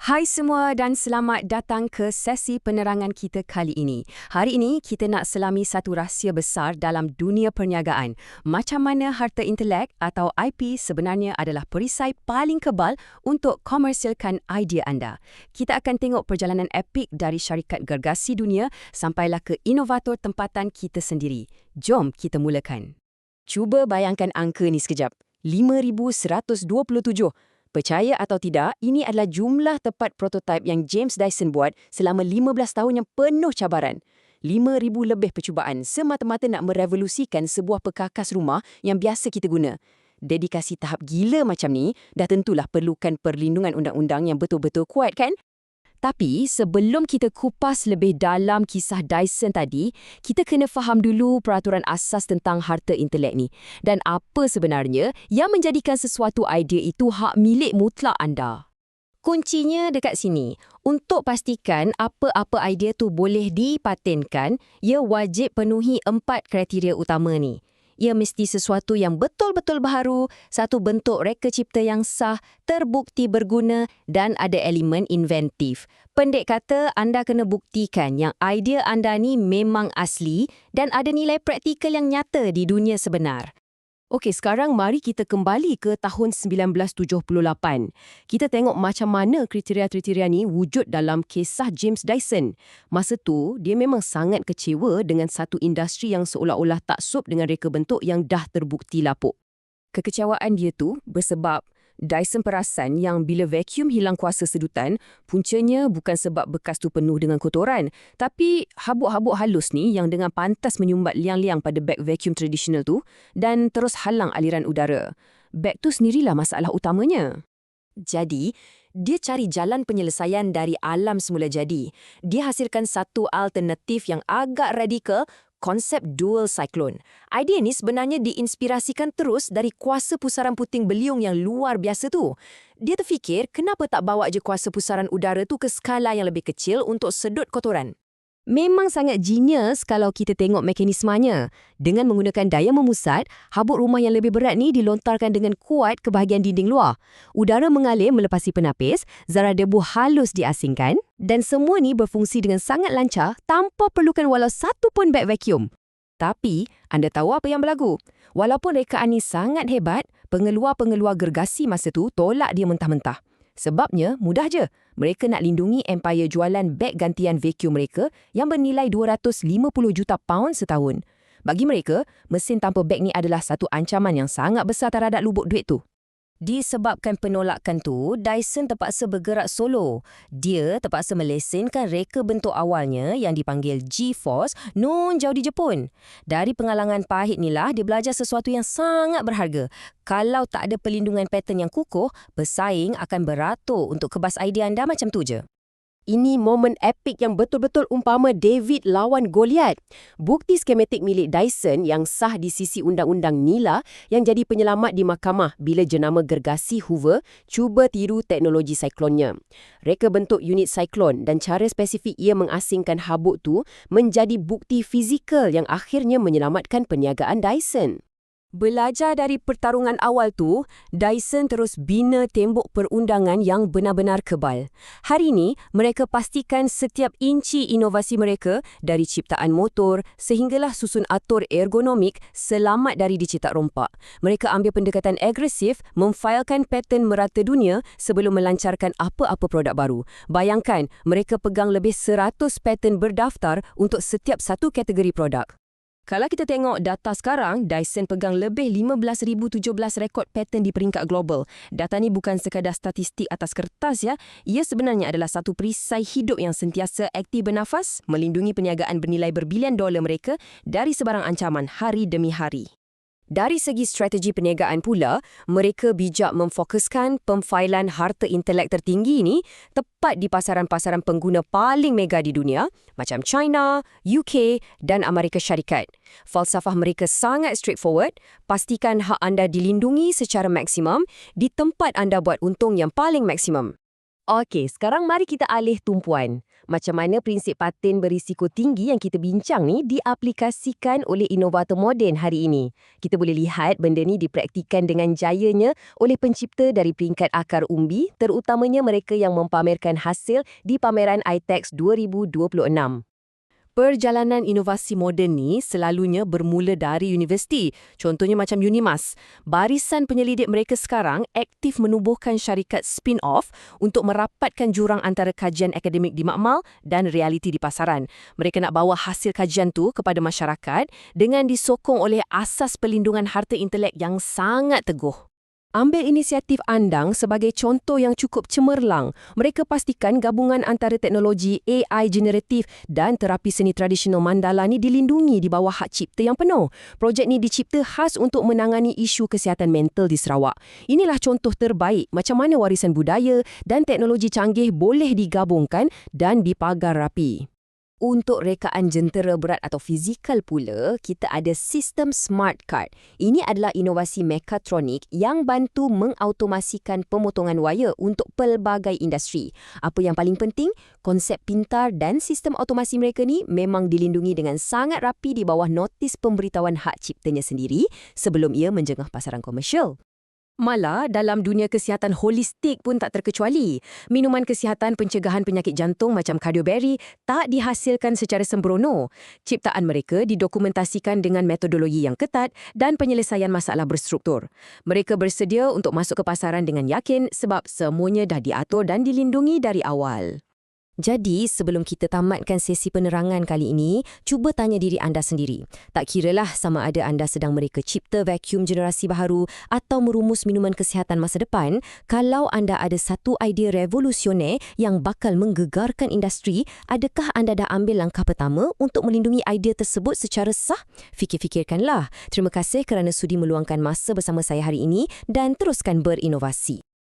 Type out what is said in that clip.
Hai semua dan selamat datang ke sesi penerangan kita kali ini. Hari ini kita nak selami satu rahsia besar dalam dunia perniagaan. Macam mana harta intelek atau IP sebenarnya adalah perisai paling kebal untuk komersialkan idea anda. Kita akan tengok perjalanan epik dari syarikat gergasi dunia sampailah ke inovator tempatan kita sendiri. Jom kita mulakan. Cuba bayangkan angka ni sekejap. 5,127. Percaya atau tidak, ini adalah jumlah tepat prototipe yang James Dyson buat selama 15 tahun yang penuh cabaran. 5,000 lebih percubaan semata-mata nak merevolusikan sebuah perkakas rumah yang biasa kita guna. Dedikasi tahap gila macam ni dah tentulah perlukan perlindungan undang-undang yang betul-betul kuat, kan? Tapi sebelum kita kupas lebih dalam kisah Dyson tadi, kita kena faham dulu peraturan asas tentang harta intelek ni. Dan apa sebenarnya yang menjadikan sesuatu idea itu hak milik mutlak anda. Kuncinya dekat sini. Untuk pastikan apa-apa idea tu boleh dipatenkan, ia wajib penuhi 4 kriteria utama ni. Ia mesti sesuatu yang betul-betul baharu, satu bentuk reka cipta yang sah, terbukti berguna dan ada elemen inventif. Pendek kata, anda kena buktikan yang idea anda ni memang asli dan ada nilai praktikal yang nyata di dunia sebenar. Okey, sekarang mari kita kembali ke tahun 1978. Kita tengok macam mana kriteria-kriteria ni wujud dalam kisah James Dyson. Masa tu, dia memang sangat kecewa dengan satu industri yang seolah-olah tak sup dengan reka bentuk yang dah terbukti lapuk. Kekecewaan dia tu bersebab Dyson perasan yang bila vacuum hilang kuasa sedutan, puncanya bukan sebab bekas tu penuh dengan kotoran, tapi habuk-habuk halus ni yang dengan pantas menyumbat liang-liang pada beg vacuum tradisional tu dan terus halang aliran udara. Beg tu sendirilah masalah utamanya. Jadi, dia cari jalan penyelesaian dari alam semula jadi. Dia hasilkan satu alternatif yang agak radikal, konsep dual cyclone. Idea ni sebenarnya diinspirasikan terus dari kuasa pusaran puting beliung yang luar biasa tu. Dia terfikir kenapa tak bawa je kuasa pusaran udara tu ke skala yang lebih kecil untuk sedut kotoran. Memang sangat genius kalau kita tengok mekanismenya. Dengan menggunakan daya memusat, habuk rumah yang lebih berat ni dilontarkan dengan kuat ke bahagian dinding luar. Udara mengalir melepasi penapis, zarah debu halus diasingkan dan semua ni berfungsi dengan sangat lancar tanpa perlukan walau satu pun beg vacuum. Tapi, anda tahu apa yang berlaku? Walaupun rekaan ni sangat hebat, pengeluar-pengeluar gergasi masa tu tolak dia mentah-mentah. Sebabnya, mudah je. Mereka nak lindungi empayar jualan beg gantian vacuum mereka yang bernilai 250 juta pound setahun. Bagi mereka, mesin tanpa beg ni adalah satu ancaman yang sangat besar terhadap lubuk duit tu. Disebabkan penolakan tu, Dyson terpaksa bergerak solo. Dia terpaksa melesenkan reka bentuk awalnya yang dipanggil G-Force nun jauh di Jepun. Dari pengalaman pahit inilah dia belajar sesuatu yang sangat berharga. Kalau tak ada perlindungan paten yang kukuh, pesaing akan beratur untuk kebas idea anda macam tu je. Ini momen epik yang betul-betul umpama David lawan Goliath. Bukti skematik milik Dyson yang sah di sisi undang-undang NILA yang jadi penyelamat di mahkamah bila jenama gergasi Hoover cuba tiru teknologi siklonnya. Reka bentuk unit siklon dan cara spesifik ia mengasingkan habuk tu menjadi bukti fizikal yang akhirnya menyelamatkan perniagaan Dyson. Belajar dari pertarungan awal tu, Dyson terus bina tembok perundangan yang benar-benar kebal. Hari ini, mereka pastikan setiap inci inovasi mereka dari ciptaan motor sehinggalah susun atur ergonomik selamat dari dicetak rompak. Mereka ambil pendekatan agresif memfailkan paten merata dunia sebelum melancarkan apa-apa produk baru. Bayangkan, mereka pegang lebih 100 paten berdaftar untuk setiap satu kategori produk. Kalau kita tengok data sekarang, Dyson pegang lebih 15,017 rekod paten di peringkat global. Data ni bukan sekadar statistik atas kertas ya. Ia sebenarnya adalah satu perisai hidup yang sentiasa aktif bernafas, melindungi perniagaan bernilai berbilion dolar mereka dari sebarang ancaman hari demi hari. Dari segi strategi perniagaan pula, mereka bijak memfokuskan pemfailan harta intelek tertinggi ini tepat di pasaran-pasaran pengguna paling mega di dunia macam China, UK dan Amerika Syarikat. Falsafah mereka sangat straightforward, pastikan hak anda dilindungi secara maksimum di tempat anda buat untung yang paling maksimum. Okey, sekarang mari kita alih tumpuan. Macam mana prinsip paten berisiko tinggi yang kita bincang ni diaplikasikan oleh inovator moden hari ini. Kita boleh lihat benda ni dipraktikan dengan jayanya oleh pencipta dari peringkat akar umbi, terutamanya mereka yang mempamerkan hasil di pameran iTex 2026. Perjalanan inovasi moden ni selalunya bermula dari universiti. Contohnya macam Unimas. Barisan penyelidik mereka sekarang aktif menubuhkan syarikat spin-off untuk merapatkan jurang antara kajian akademik di makmal dan realiti di pasaran. Mereka nak bawa hasil kajian tu kepada masyarakat dengan disokong oleh asas pelindungan harta intelek yang sangat teguh. Ambil inisiatif Andang sebagai contoh yang cukup cemerlang. Mereka pastikan gabungan antara teknologi AI generatif dan terapi seni tradisional Mandala ni dilindungi di bawah hak cipta yang penuh. Projek ni dicipta khas untuk menangani isu kesihatan mental di Sarawak. Inilah contoh terbaik macam mana warisan budaya dan teknologi canggih boleh digabungkan dan dipagar rapi. Untuk rekaan jentera berat atau fizikal pula, kita ada sistem smart card. Ini adalah inovasi mekatronik yang bantu mengautomasikan pemotongan wayar untuk pelbagai industri. Apa yang paling penting, konsep pintar dan sistem automasi mereka ni memang dilindungi dengan sangat rapi di bawah notis pemberitahuan hak ciptanya sendiri sebelum ia menjengah pasaran komersial. Malah, dalam dunia kesihatan holistik pun tak terkecuali. Minuman kesihatan pencegahan penyakit jantung macam Cardioberry tak dihasilkan secara sembrono. Ciptaan mereka didokumentasikan dengan metodologi yang ketat dan penyelesaian masalah berstruktur. Mereka bersedia untuk masuk ke pasaran dengan yakin sebab semuanya dah diatur dan dilindungi dari awal. Jadi, sebelum kita tamatkan sesi penerangan kali ini, cuba tanya diri anda sendiri. Tak kiralah sama ada anda sedang mereka cipta vacuum generasi baharu atau merumus minuman kesihatan masa depan, kalau anda ada satu idea revolusioner yang bakal menggegarkan industri, adakah anda dah ambil langkah pertama untuk melindungi idea tersebut secara sah? Fikir-fikirkanlah. Terima kasih kerana sudi meluangkan masa bersama saya hari ini dan teruskan berinovasi.